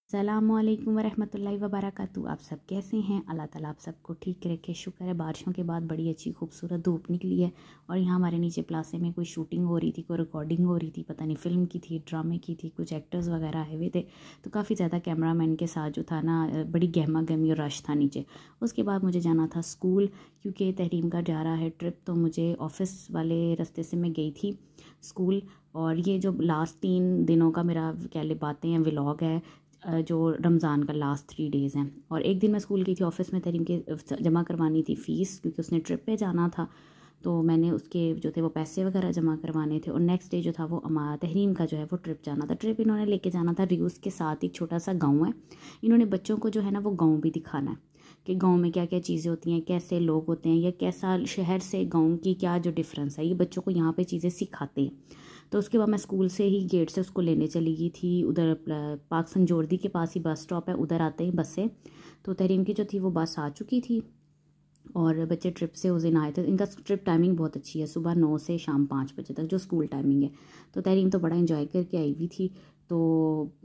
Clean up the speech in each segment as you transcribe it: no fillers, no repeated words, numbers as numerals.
अस्सलामुअलैकुम वरहमतुल्लाहि वबरकातुहू। आप सब कैसे हैं? अल्लाह ताला आप सबको ठीक रखे। शुक्र है बारिशों के बाद बड़ी अच्छी खूबसूरत धूप निकली है। और यहाँ हमारे नीचे प्लासे में कोई शूटिंग हो रही थी, कोई रिकॉर्डिंग हो रही थी, पता नहीं फ़िल्म की थी, ड्रामे की थी, कुछ एक्टर्स वगैरह आए हुए थे। तो काफ़ी ज़्यादा कैमरामैन के साथ जो था ना, बड़ी गहमा गहमी और रश था नीचे। उसके बाद मुझे जाना था स्कूल, क्योंकि तहरीम का जा रहा है ट्रिप। तो मुझे ऑफ़िस वाले रास्ते से मैं गई थी स्कूल। और ये जो लास्ट 3 दिनों का मेरा कह ले बातें हैं, व्लॉग है, जो रमज़ान का लास्ट 3 डेज़ हैं। और एक दिन मैं स्कूल गई थी, ऑफ़िस में तहरीम के जमा करवानी थी फ़ीस, क्योंकि उसने ट्रिप पे जाना था। तो मैंने उसके जो थे वो पैसे वगैरह जमा करवाने थे। और नेक्स्ट डे जो था वो तहरीम का जो है वो ट्रिप जाना था। ट्रिप इन्होंने लेके जाना था रियूज़ के साथ। एक छोटा सा गाँव है, इन्होंने बच्चों को जो है ना वो गाँव भी दिखाना है कि गाँव में क्या क्या चीज़ें होती हैं, कैसे लोग होते हैं, या कैसा शहर से गाँव की क्या जो डिफरेंस है, ये बच्चों को यहाँ पे चीज़ें सिखाते हैं। तो उसके बाद मैं स्कूल से ही गेट से उसको लेने चली गई थी। उधर पार्क संजोर्दी के पास ही बस स्टॉप है, उधर आते ही बस से। तो तहरीम की जो थी वो बस आ चुकी थी और बच्चे ट्रिप से उस दिन आए थे। इनका ट्रिप टाइमिंग बहुत अच्छी है, सुबह 9 से शाम 5 बजे तक जो स्कूल टाइमिंग है। तो तहरीम तो बड़ा इंजॉय करके आई हुई थी। तो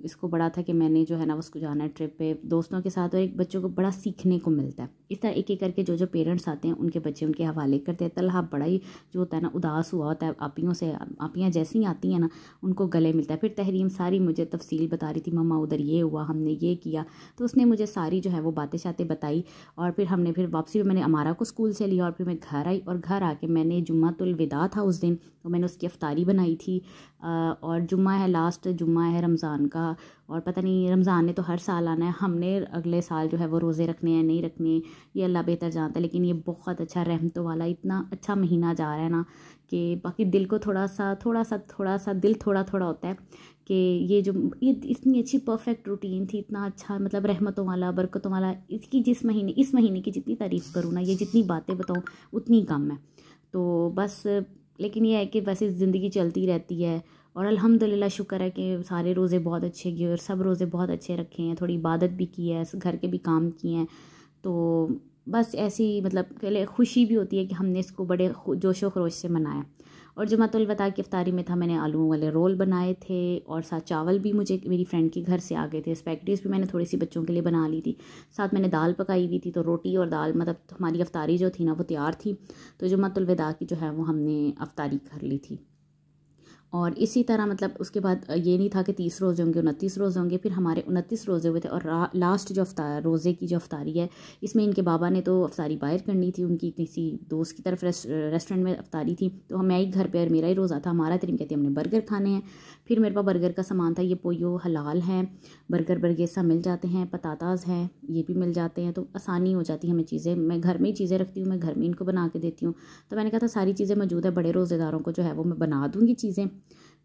इसको बड़ा था कि मैंने जो है ना उसको जाना है ट्रिप पे दोस्तों के साथ। और एक बच्चों को बड़ा सीखने को मिलता है। इस तरह एक एक करके जो जो पेरेंट्स आते हैं उनके बच्चे उनके हवाले करते हैं। तलहा बड़ा ही जो होता है ना उदास हुआ होता है, आपियों से, आपियाँ जैसी ही आती हैं ना उनको गले मिलता है। फिर तहरीम सारी मुझे तफसील बता रही थी, मम्मा उधर ये हुआ, हमने ये किया। तो उसने मुझे सारी जो है वो बातें शातें बताई। और फिर वापसी में मैंने अमारा को स्कूल से लिया और फिर मैं घर आई। और घर आके मैंने जुम्मातुल विदा था उस दिन, तो मैंने उसकी अफ्तारी बनाई थी। और जुम्मा है, लास्ट जुम्मा है रमज़ान का। और पता नहीं रमज़ान ने तो हर साल आना है, हमने अगले साल जो है वो रोज़े रखने हैं नहीं रखने, ये अल्लाह बेहतर जानता है। लेकिन ये बहुत अच्छा रहमतों वाला इतना अच्छा महीना जा रहा है ना कि बाकी दिल को थोड़ा सा दिल थोड़ा थोड़ा होता है कि ये इतनी अच्छी परफेक्ट रूटीन थी, इतना अच्छा मतलब रहमतों वाला, बरकतों वाला। इसकी इस महीने की जितनी तारीफ़ करूँ ना, ये जितनी बातें बताऊँ उतनी कम है। तो बस लेकिन ये है कि वैसे ज़िंदगी चलती रहती है। और अल्हम्दुलिल्लाह शुक्र है कि सारे रोज़े बहुत अच्छे गए और सब रोज़े बहुत अच्छे रखे हैं। थोड़ी इबादत भी की है, घर के भी काम किए हैं। तो बस ऐसी मतलब पहले खुशी भी होती है कि हमने इसको बड़े जोशो खरोश से मनाया। और जुमातुल वदा की इफ्तारी में था, मैंने आलू वाले रोल बनाए थे और साथ चावल भी मुझे मेरी फ्रेंड के घर से आ गए थे। स्पैगेटीज़ भी मैंने थोड़ी सी बच्चों के लिए बना ली थी। साथ मैंने दाल पकाई हुई थी। तो रोटी और दाल मतलब हमारी इफ्तारी जो थी ना वो तैयार थी। तो जुमातुल वदा की जो है वो हमने इफ्तारी कर ली थी। और इसी तरह मतलब उसके बाद ये नहीं था कि 30 रोज़े होंगे, 29 रोज़े होंगे। फिर हमारे 29 रोज़े हुए थे। और लास्ट जो रोज़े की जो अफ्तारी है, इसमें इनके बाबा ने तो अफ्तारी बाहर करनी थी, उनकी किसी दोस्त की तरफ रेस्टोरेंट में अफ्तारी थी। तो मैं ही घर पे और मेरा ही रोज़ा था। हमारा तरीम कहती हमने बर्गर खाने हैं। फिर मेरे पास बर्गर का सामान था, ये पोयो हलाल है, बर्गर बर्गेसा मिल जाते हैं, पताताज हैं, ये भी मिल जाते हैं। तो आसानी हो जाती है हमें चीज़ें, मैं घर में ही चीज़ें रखती हूँ, मैं घर में इनको बना के देती हूँ। तो मैंने कहा था सारी चीज़ें मौजूद है, बड़े रोज़ेदारों को जो है वो मैं बना दूँगी चीज़ें।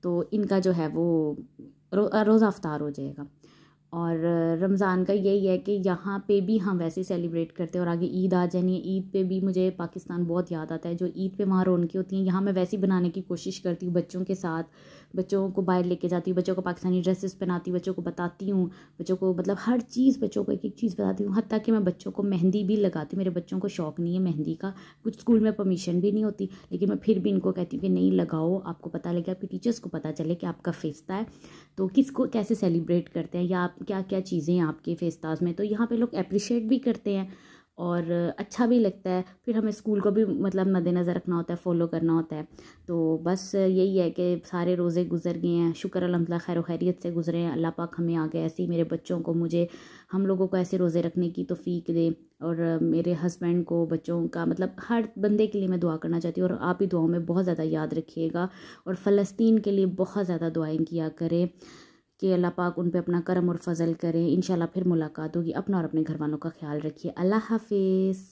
तो इनका जो है वो रोज़ा अफ्तार हो जाएगा। और रमज़ान का यही है कि यहाँ पे भी हम वैसे ही सेलिब्रेट करते हैं। और आगे ईद आ जानी है, ईद पे भी मुझे पाकिस्तान बहुत याद आता है। जो ईद पे वहाँ रौनकें होती हैं, यहाँ मैं वैसे ही बनाने की कोशिश करती हूँ बच्चों के साथ। बच्चों को बाहर लेके जाती हूँ, बच्चों को पाकिस्तानी ड्रेसेस पहनाती हूँ, बच्चों को बताती हूँ, बच्चों को मतलब हर चीज़, बच्चों को एक एक चीज़ बताती हूँ। हत्ता कि मैं बच्चों को मेहंदी भी लगाती हूँ। मेरे बच्चों को शौक़ नहीं है मेहंदी का, कुछ स्कूल में परमिशन भी नहीं होती, लेकिन मैं फिर भी इनको कहती हूँ कि नहीं लगाओ, आपको पता लगे, आपके टीचर्स को पता चले कि आपका फेस्ता है, तो किसको कैसे सेलिब्रेट करते हैं, या आप क्या क्या चीज़ें हैं आपके फेस्ताज में। तो यहाँ पे लोग अप्रिशिएट भी करते हैं और अच्छा भी लगता है। फिर हमें स्कूल को भी मतलब मद्देनज़र रखना होता है, फॉलो करना होता है। तो बस यही है कि सारे रोज़े गुजर गए हैं, शुक्र अल्हम्दुलिल्लाह खैर खैरियत से गुजरे हैं। अल्लाह पाक हमें आगे ऐसे ही मेरे बच्चों को, मुझे, हम लोगों को ऐसे रोज़े रखने की तौफीक दे। और मेरे हस्बैंड को, बच्चों का, मतलब हर बंदे के लिए मैं दुआ करना चाहती हूँ। और आप भी दुआओं में बहुत ज़्यादा याद रखिएगा। और फ़लस्तीन के लिए बहुत ज़्यादा दुआएं किया करें कि अल्लाह पाक उन पे अपना करम और फजल करें। इंशाल्लाह फिर मुलाकात होगी। अपना और अपने घर वालों का ख्याल रखिए। अल्लाह हाफिज़।